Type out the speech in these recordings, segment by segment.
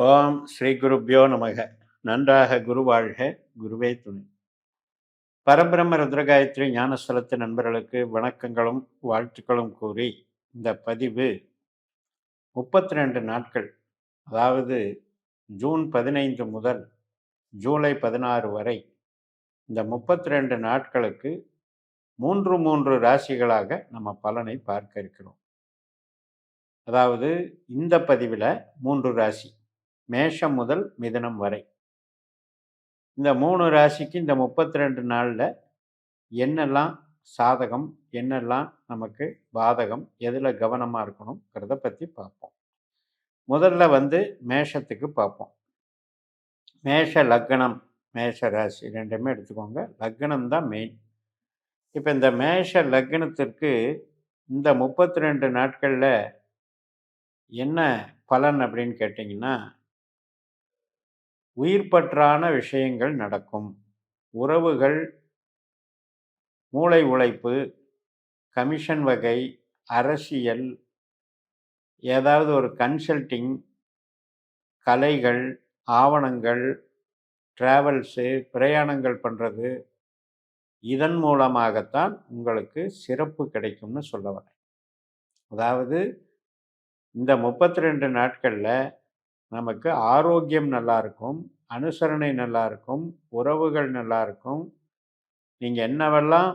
ஓம் ஸ்ரீ குருப்யோ நமக. நன்றாக குரு வாழ்க, குருவே துணை. பரபிரம்ம ருத்ரகாயத்ரி ஞானஸ்தலத்து நண்பர்களுக்கு வணக்கங்களும் வாழ்த்துக்களும் கூறி, இந்த பதிவு 32 நாட்கள், அதாவது ஜூன் 15 முதல் ஜூலை 16 வரை, இந்த 32 நாட்களுக்கு மூன்று ராசிகளாக நம்ம பலனை பார்க்க இருக்கிறோம். அதாவது இந்த பதிவில் 3 ராசி, மேஷம் முதல் மிதுனம் வரை. இந்த 3 ராசிக்கு இந்த 32 நாளில் என்னெல்லாம் சாதகம், என்னெல்லாம் நமக்கு பாதகம், எதில் கவனமாக இருக்கணுங்கிறத பற்றி பார்ப்போம். முதல்ல மேஷத்துக்கு பார்ப்போம். மேஷ லக்னம், மேஷ ராசி ரெண்டுமே எடுத்துக்கோங்க. லக்னம் தான் மெயின். இப்போ இந்த மேஷ லக்னத்திற்கு இந்த 32 நாட்களில் என்ன பலன் அப்படின்னு கேட்டிங்கன்னா, உயிர்ப்பற்றான விஷயங்கள் நடக்கும். உறவுகள், மூளை உழைப்பு, கமிஷன் வகை, அரசியல், ஏதாவது ஒரு கன்சல்டிங், கலைகள், ஆவணங்கள், டிராவல்ஸு, பிரயாணங்கள் பண்ணுறது, இதன் மூலமாகத்தான் உங்களுக்கு சிறப்பு கிடைக்கும்னு சொல்ல வரேன். அதாவது இந்த 32 நாட்களில் நமக்கு ஆரோக்கியம் நல்லா இருக்கும், அனுசரணை நல்லா இருக்கும், உறவுகள் நல்லா இருக்கும். நீங்கள் என்னவெல்லாம்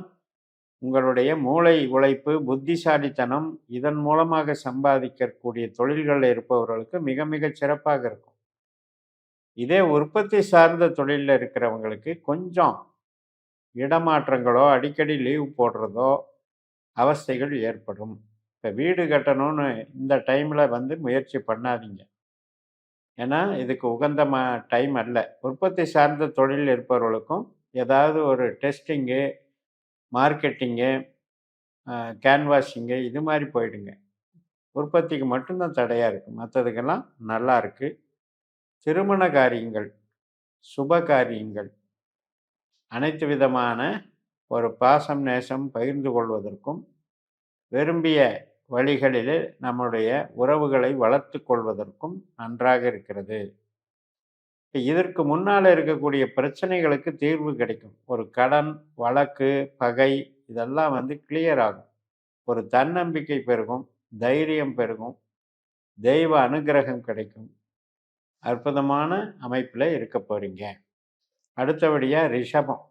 உங்களுடைய மூளை உழைப்பு, புத்திசாலித்தனம், இதன் மூலமாக சம்பாதிக்கக்கூடிய தொழில்களில் இருப்பவர்களுக்கு மிக மிக சிறப்பாக இருக்கும். இதே உற்பத்தி சார்ந்த தொழிலில் இருக்கிறவங்களுக்கு கொஞ்சம் இடமாற்றங்களோ, அடிக்கடி லீவ் போடுறதோ அவஸ்தைகள் ஏற்படும். இப்போ வீடு கட்டணும்னு இந்த டைமில் முயற்சி பண்ணாதீங்க. ஏன்னா இதுக்கு உகந்த டைம் அல்ல. உற்பத்தி சார்ந்த தொழில் இருப்பவர்களுக்கும் ஏதாவது ஒரு டெஸ்டிங்கு, மார்க்கெட்டிங்கு, கேன்வாஷிங்கு, இது மாதிரி போயிடுங்க. உற்பத்திக்கு மட்டும்தான் தடையாக இருக்குது, மற்றதுக்கெல்லாம் நல்லா இருக்குது. திருமண காரியங்கள், சுப காரியங்கள், அனைத்து விதமான ஒரு பாசம் நேசம் பகிர்ந்து கொள்வதற்கும், விரும்பிய வழிகளில் நம்முடைய உறவுகளை வளர்த்து கொள்வதற்கும் நன்றாக இருக்கிறது. இதற்கு முன்னால் இருக்கக்கூடிய பிரச்சனைகளுக்கு தீர்வு கிடைக்கும். ஒரு கடன், வழக்கு, பகை, இதெல்லாம் கிளியர் ஆகும். ஒரு தன்னம்பிக்கை பெருகும், தைரியம் பெருகும், தெய்வ அனுகிரகம் கிடைக்கும். அற்புதமான அமைப்பில் இருக்க போகிறீங்க. அடுத்தபடியாக ரிஷபம்.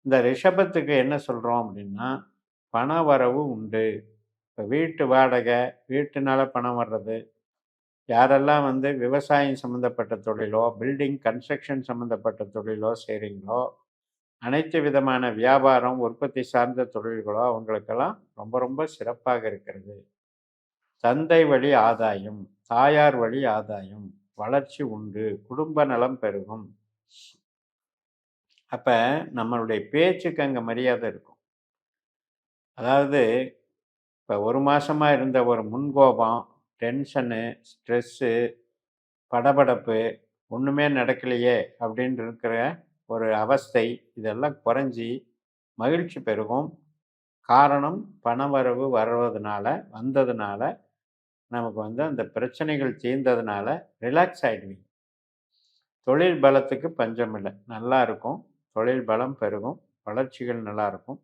இந்த ரிஷபத்துக்கு என்ன சொல்கிறோம் அப்படின்னா, பண வரவு உண்டு. இப்போ வீட்டு வாடகை, வீட்டுனால பணம் வர்றது, யாரெல்லாம் விவசாயம் சம்மந்தப்பட்ட தொழிலோ, பில்டிங் கன்ஸ்ட்ரக்ஷன் சம்மந்தப்பட்ட தொழிலோ செய்கிறீங்களோ, அனைத்து விதமான வியாபாரம், உற்பத்தி சார்ந்த தொழில்களோ அவங்களுக்கெல்லாம் ரொம்ப ரொம்ப சிறப்பாக இருக்கிறது. தந்தை வழி ஆதாயம், தாயார் வழி ஆதாயம், வளர்ச்சி உண்டு, குடும்ப நலம் பெருகும். அப்போ நம்மளுடைய பேச்சுக்கு அங்கே மரியாதை இருக்கும். அதாவது இப்போ ஒரு மாதமாக இருந்த ஒரு முன்கோபம், டென்ஷனு, ஸ்ட்ரெஸ்ஸு, படபடப்பு, ஒன்றுமே நடக்கலையே அப்படின்னு இருக்கிற ஒரு அவஸ்தை, இதெல்லாம் குறைஞ்சி மகிழ்ச்சி பெருகும். காரணம் பணவரவு வந்ததுனால நமக்கு அந்த பிரச்சனைகள் தீர்ந்ததுனால ரிலாக்ஸ் ஆகிடுவீங்க. தொழில் பலத்துக்கு பஞ்சம் இல்லை, நல்லா இருக்கும். தொழில் பலம் பெருகும், வளர்ச்சிகள் நல்லா இருக்கும்.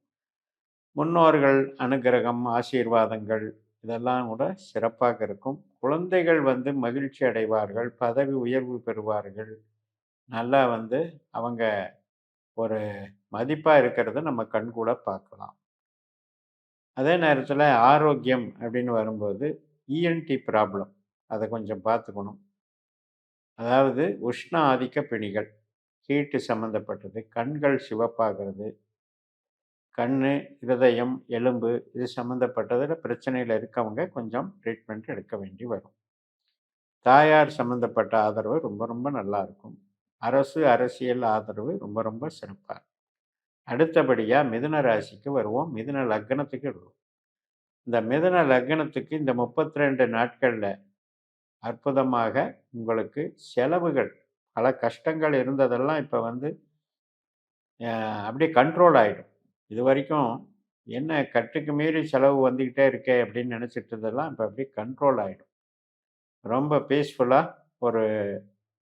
முன்னோர்கள் அனுகிரகம், ஆசீர்வாதங்கள், இதெல்லாம் கூட சிறப்பாக இருக்கும். குழந்தைகள் மகிழ்ச்சி அடைவார்கள், பதவி உயர்வு பெறுவார்கள். நல்லா அவங்க ஒரு மதிப்பாக இருக்கிறத நம்ம கண்கூட பார்க்கலாம். அதே நேரத்தில் ஆரோக்கியம் அப்படின்னு வரும்போது இஎன்டி ப்ராப்ளம், அதை கொஞ்சம் பார்த்துக்கணும். அதாவது உஷ்ண ஆதிக்க பிணிகள், ஹீட்டு சம்மந்தப்பட்டது, கண்கள் சிவப்பாகிறது, கண், இருதயம், எலும்பு, இது சம்மந்தப்பட்டதில் பிரச்சனையில் இருக்கவங்க கொஞ்சம் ட்ரீட்மெண்ட் எடுக்க வேண்டி வரும். தாயார் சம்மந்தப்பட்ட ஆதரவு ரொம்ப ரொம்ப நல்லா இருக்கும். அரசியல் ஆதரவு ரொம்ப ரொம்ப சிறப்பாக. அடுத்தபடியாக மிதுன ராசிக்கு வருவோம், மிதுன லக்னத்துக்கு வருவோம். இந்த மிதுன லக்னத்துக்கு இந்த 32 நாட்களில் அற்புதமாக உங்களுக்கு செலவுகள், பல கஷ்டங்கள் இருந்ததெல்லாம் இப்போ அப்படியே கண்ட்ரோல் ஆகிடும். இது வரைக்கும் என்ன கட்டுக்கு மீறி செலவு வந்துக்கிட்டே இருக்கே அப்படின்னு நினச்சிட்டு இருந்ததெல்லாம் இப்போ அப்படியே கண்ட்ரோல் ஆகிடும். ரொம்ப பீஸ்ஃபுல்லாக ஒரு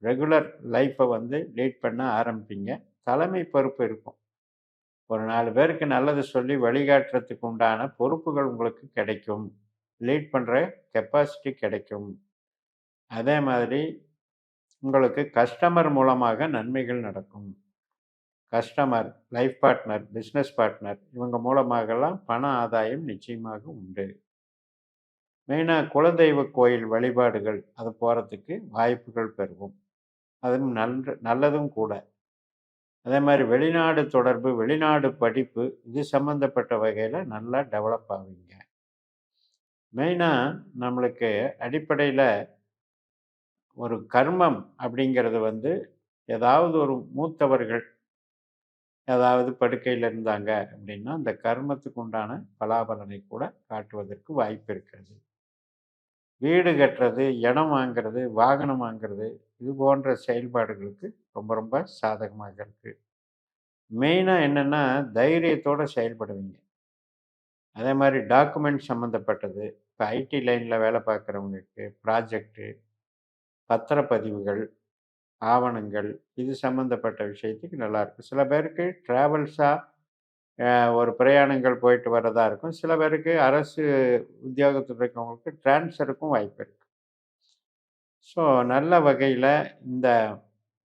ரெகுலர் லைஃப்பை வந்து லீட் பண்ண ஆரம்பிப்பீங்க. தலைமை பொறுப்பு இருக்கும். ஒரு 4 பேருக்கு நல்லது சொல்லி வழிகாட்டுறதுக்கு உண்டான பொறுப்புகள் உங்களுக்கு கிடைக்கும். லீட் பண்ணுற கெப்பாசிட்டி கிடைக்கும். அதே மாதிரி உங்களுக்கு கஸ்டமர் மூலமாக நன்மைகள் நடக்கும். Customer, life partner, business partner இவங்க மூலமாகலாம் பண ஆதாயம் நிச்சயமாக உண்டு. மெயினாக குலதெய்வ கோயில் வழிபாடுகள் அது போகிறதுக்கு வாய்ப்புகள் பெருகும். அதுவும் நல்லதும் கூட. அதே மாதிரி வெளிநாடு தொடர்பு, வெளிநாடு படிப்பு இது சம்மந்தப்பட்ட வகையில் நல்லா டெவலப் ஆவீங்க. மெயினாக நம்மளுக்கு அடிப்படையில் ஒரு கர்மம் அப்படிங்கிறது வந்து ஏதாவது ஒரு மூத்தவர்கள் ஏதாவது படுக்கையில் இருந்தாங்க அப்படின்னா அந்த கர்மத்துக்கு உண்டான பலாபலனை கூட காட்டுவதற்கு வாய்ப்பு இருக்கிறது. வீடு கட்டுறது, இடம் வாங்கிறது, வாகனம் வாங்கிறது இது போன்ற செயல்பாடுகளுக்கு ரொம்ப ரொம்ப சாதகமாக இருக்குது. மெயினாக என்னென்னா தைரியத்தோடு செயல்படுவீங்க. அதே மாதிரி டாக்குமெண்ட் சம்மந்தப்பட்டது, இப்போ ஐடி லைனில் வேலை பார்க்குறவங்களுக்கு ப்ராஜெக்டு, பத்திரப்பதிவுகள், ஆவணங்கள் இது சம்மந்தப்பட்ட விஷயத்துக்கு நல்லாயிருக்கும். சில பேருக்கு ட்ராவல்ஸாக ஒரு பிரயாணங்கள் போயிட்டு வரதா இருக்கும். சில பேருக்கு அரசு உத்தியோகத்தில் இருக்கவங்களுக்கு டிரான்ஸ்ஃபருக்கும் வாய்ப்பு இருக்குது. ஸோ நல்ல வகையில் இந்த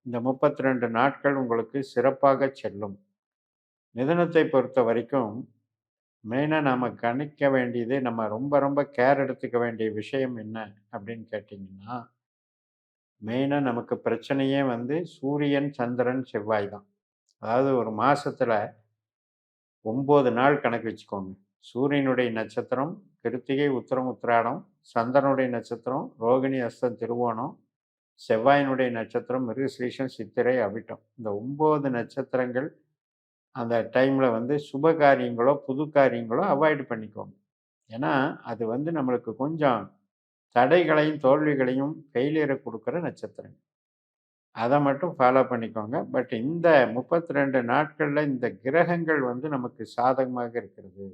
இந்த 32 நாட்கள் உங்களுக்கு சிறப்பாக செல்லும். மிதுனத்தை பொறுத்த வரைக்கும் மெயினாக நம்ம கணிக்க வேண்டியது, நம்ம ரொம்ப ரொம்ப கேர் எடுத்துக்க வேண்டிய விஷயம் என்ன அப்படின்னு கேட்டிங்கன்னா, மெயினாக நமக்கு பிரச்சனையே வந்து சூரியன், சந்திரன், செவ்வாய் தான். அதாவது ஒரு மாதத்தில் 9 நாள் கணக்கு வச்சுக்கோங்க. சூரியனுடைய நட்சத்திரம் கிருத்திகை, உத்திரம், உத்திராடம். சந்திரனுடைய நட்சத்திரம் ரோகிணி, அஸ்தம், திருவோணம். செவ்வாயினுடைய நட்சத்திரம் மிருகசீரிஷம், சித்திரை, அவிட்டம். இந்த 9 நட்சத்திரங்கள் அந்த டைமில் வந்து சுப காரியங்களோ புது காரியங்களோ அவாய்டு பண்ணிக்கோங்க. ஏன்னா அது வந்து நம்மளுக்கு கொஞ்சம் தடைகளையும் தோல்விகளையும் ஃபெயிலியரை கொடுக்குற நட்சத்திரங்கள். அதை மட்டும் ஃபாலோ பண்ணிக்கோங்க. பட் இந்த 32 நாட்களில் இந்த கிரகங்கள் வந்து நமக்கு சாதகமாக இருக்கிறது.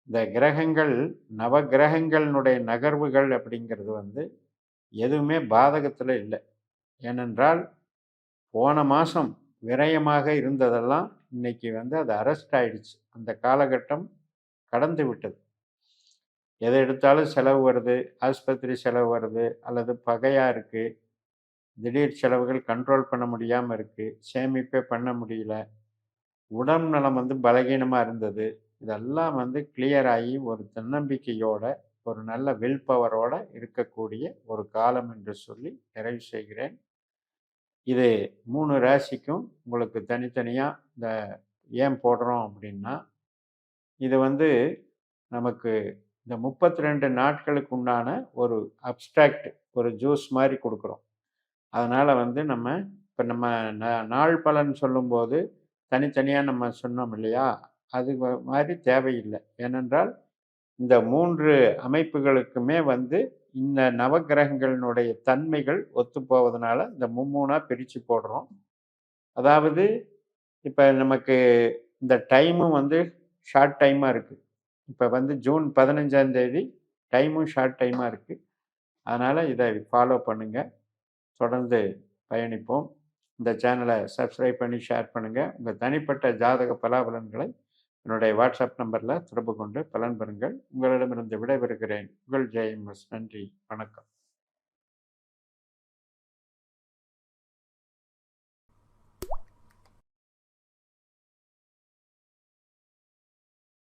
இந்த கிரகங்கள் நவ கிரகங்களினுடைய நகர்வுகள் அப்படிங்கிறது வந்து எதுவுமே பாதகத்தில் இல்லை. ஏனென்றால் போன மாதம் விரயமாக இருந்ததெல்லாம் இன்னைக்கு வந்து அது அரெஸ்ட் ஆயிடுச்சு. அந்த காலகட்டம் கடந்து விட்டது. எதை எடுத்தாலும் செலவு வருது, ஆஸ்பத்திரி செலவு வருது, அல்லது பகையாக இருக்குது, திடீர் செலவுகள் கண்ட்ரோல் பண்ண முடியாமல் இருக்குது, சேமிப்பே பண்ண முடியல, உடல் நலம் வந்து பலகீனமாக இருந்தது. இதெல்லாம் வந்து கிளியர் ஆகி ஒரு தன்னம்பிக்கையோட ஒரு நல்ல வில் பவரோட இருக்கக்கூடிய ஒரு காலம் என்று சொல்லி நிறைவு செய்கிறேன். இது 3 ராசிக்கும் உங்களுக்கு தனித்தனியாக இந்த ஏன் போடுறோம் அப்படின்னா, இது வந்து நமக்கு இந்த 32 நாட்களுக்கு உண்டான ஒரு அப்ஸ்ட்ராக்ட், ஒரு ஜூஸ் மாதிரி கொடுக்குறோம். அதனால் வந்து இப்போ நம்ம நாள் பலன் சொல்லும்போது தனித்தனியாக நம்ம சொன்னோம் இல்லையா, அது மாதிரி தேவையில்லை. ஏனென்றால் இந்த 3 அமைப்புகளுக்குமே வந்து இந்த நவகிரகங்களினுடைய தன்மைகள் ஒத்துப்போவதனால இந்த மும்மூணாக பிரித்து போடுறோம். அதாவது இப்போ நமக்கு இந்த டைமும் வந்து ஷார்ட் டைமாக இருக்குது. இப்போ வந்து ஜூன் 15ஆம் தேதி டைமும் ஷார்ட் டைமாக இருக்குது. அதனால் இதை ஃபாலோ பண்ணுங்கள். தொடர்ந்து பயணிப்போம். இந்த சேனலை சப்ஸ்கிரைப் பண்ணி ஷேர் பண்ணுங்கள். உங்கள் தனிப்பட்ட ஜாதக பலாபலன்களை என்னுடைய வாட்ஸ்அப் நம்பரில் தொடர்பு கொண்டு பலன் பெறுங்கள். உங்களிடமிருந்து விடைபெறுகிறேன். உங்கள் ஜெயம்எஸ். நன்றி, வணக்கம்.